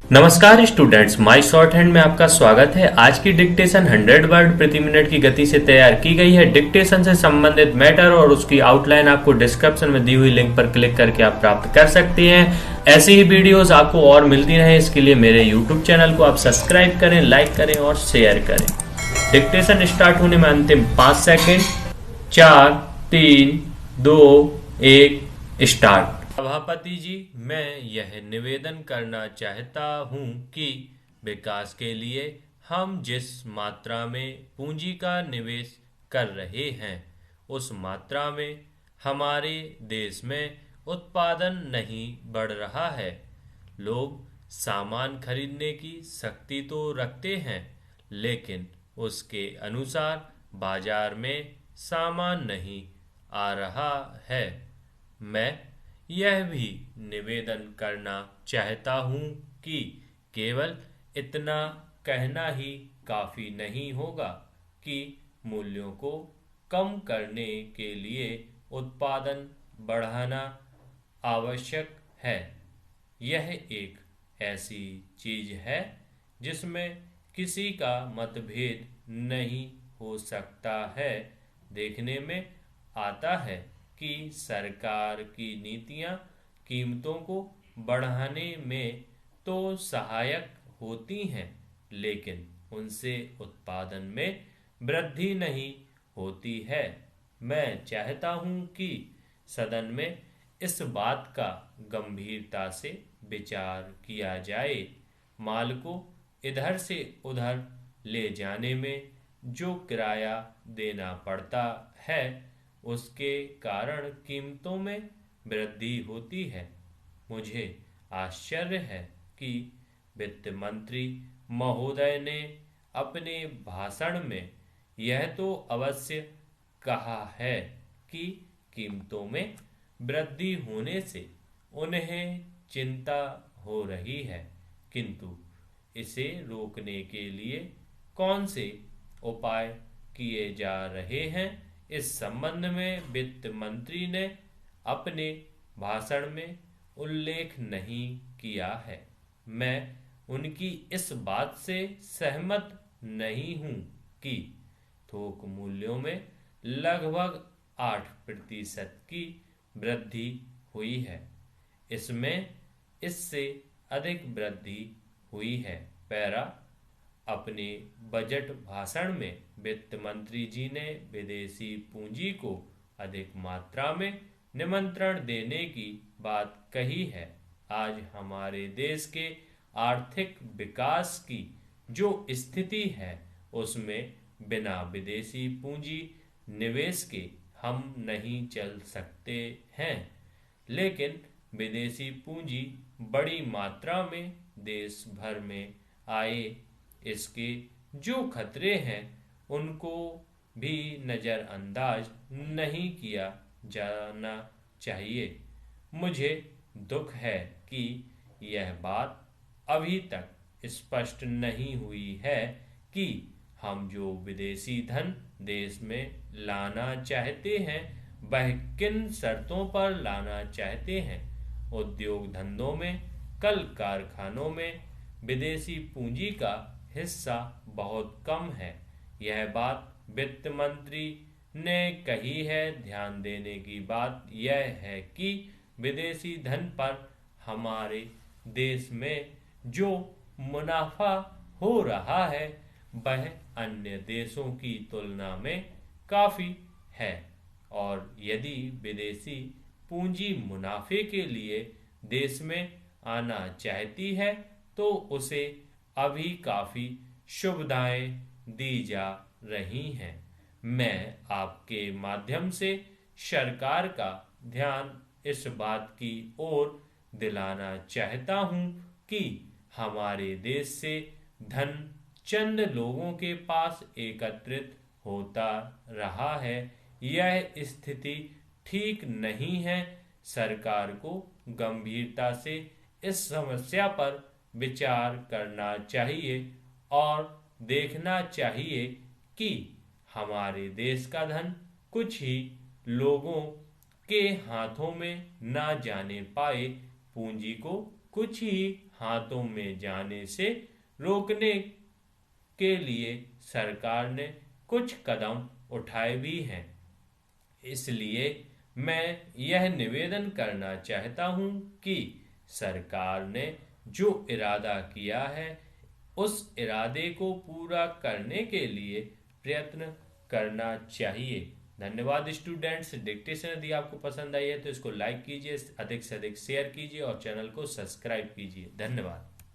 नमस्कार students, my short hand में आपका स्वागत है। आज की डिक्टेशन 100 वर्ड प्रति मिनट की गति से तैयार की गई है। डिक्टेशन से संबंधित मैटर और उसकी आउटलाइन आपको डिस्क्रिप्शन में दी हुई लिंक पर क्लिक करके आप प्राप्त कर सकते हैं। ऐसी ही वीडियोस आपको और मिलती रहे, इसके लिए मेरे यूट्यूब चैनल को आप सब्सक्राइब करें, लाइक करें और शेयर करें। डिक्टेशन स्टार्ट होने में अंतिम 5 सेकेंड। 4, 3, 2, 1 स्टार्ट। सभापति जी, मैं यह निवेदन करना चाहता हूं कि विकास के लिए हम जिस मात्रा में पूंजी का निवेश कर रहे हैं उस मात्रा में हमारे देश में उत्पादन नहीं बढ़ रहा है। लोग सामान खरीदने की शक्ति तो रखते हैं, लेकिन उसके अनुसार बाजार में सामान नहीं आ रहा है। मैं यह भी निवेदन करना चाहता हूं कि केवल इतना कहना ही काफी नहीं होगा कि मूल्यों को कम करने के लिए उत्पादन बढ़ाना आवश्यक है। यह एक ऐसी चीज है जिसमें किसी का मतभेद नहीं हो सकता है। देखने में आता है कि सरकार की नीतियां कीमतों को बढ़ाने में तो सहायक होती हैं, लेकिन उनसे उत्पादन में वृद्धि नहीं होती है। मैं चाहता हूं कि सदन में इस बात का गंभीरता से विचार किया जाए। माल को इधर से उधर ले जाने में जो किराया देना पड़ता है उसके कारण कीमतों में वृद्धि होती है। मुझे आश्चर्य है कि वित्त मंत्री महोदय ने अपने भाषण में यह तो अवश्य कहा है कि कीमतों में वृद्धि होने से उन्हें चिंता हो रही है, किंतु इसे रोकने के लिए कौन से उपाय किए जा रहे हैं, इस संबंध में वित्त मंत्री ने अपने भाषण में उल्लेख नहीं किया है। मैं उनकी इस बात से सहमत नहीं हूं कि थोक मूल्यों में लगभग 8% की वृद्धि हुई है। इसमें इससे अधिक वृद्धि हुई है। पैरा अपने बजट भाषण में वित्त मंत्री जी ने विदेशी पूंजी को अधिक मात्रा में निमंत्रण देने की बात कही है। आज हमारे देश के आर्थिक विकास की जो स्थिति है उसमें बिना विदेशी पूंजी निवेश के हम नहीं चल सकते हैं। लेकिन विदेशी पूंजी बड़ी मात्रा में देश भर में आए, इसके जो खतरे हैं उनको भी नज़रअंदाज नहीं किया जाना चाहिए। मुझे दुख है कि यह बात अभी तक स्पष्ट नहीं हुई है कि हम जो विदेशी धन देश में लाना चाहते हैं वह किन शर्तों पर लाना चाहते हैं। उद्योग धंधों में, कल कारखानों में विदेशी पूंजी का हिस्सा बहुत कम है। यह बात वित्त मंत्री ने कही है। ध्यान देने की बात यह है कि विदेशी धन पर हमारे देश में जो मुनाफा हो रहा है वह अन्य देशों की तुलना में काफी है, और यदि विदेशी पूंजी मुनाफे के लिए देश में आना चाहती है तो उसे अभी काफी सुविधाएं दी जा रही हैं। मैं आपके माध्यम से सरकार का ध्यान इस बात की ओर दिलाना चाहता हूं कि हमारे देश से धन चंद लोगों के पास एकत्रित होता रहा है। यह स्थिति ठीक नहीं है। सरकार को गंभीरता से इस समस्या पर विचार करना चाहिए और देखना चाहिए कि हमारे देश का धन कुछ ही लोगों के हाथों में ना जाने पाए। पूंजी को कुछ ही हाथों में जाने से रोकने के लिए सरकार ने कुछ कदम उठाए भी हैं। इसलिए मैं यह निवेदन करना चाहता हूं कि सरकार ने जो इरादा किया है उस इरादे को पूरा करने के लिए प्रयत्न करना चाहिए। धन्यवाद स्टूडेंट्स। डिक्टेशन यदि आपको पसंद आई है तो इसको लाइक कीजिए, अधिक से अधिक शेयर कीजिए और चैनल को सब्सक्राइब कीजिए। धन्यवाद।